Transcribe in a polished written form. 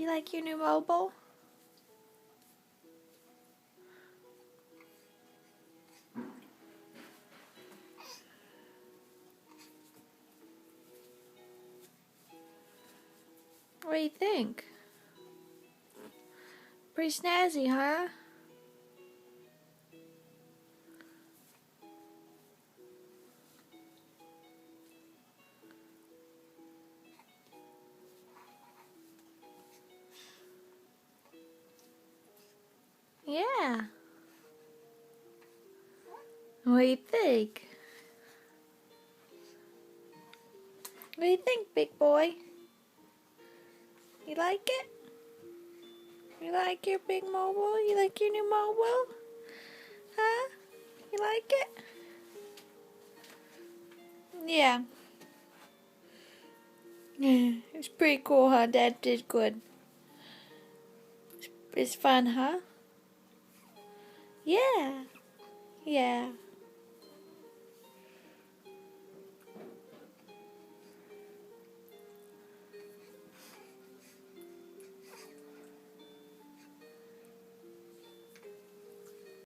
Do you like your new mobile? What do you think? Pretty snazzy, huh? Yeah. What do you think? What do you think, big boy? You like it? You like your big mobile? You like your new mobile? Huh? You like it? Yeah. It's pretty cool, huh? Dad did good. It's fun, huh? Yeah. Yeah.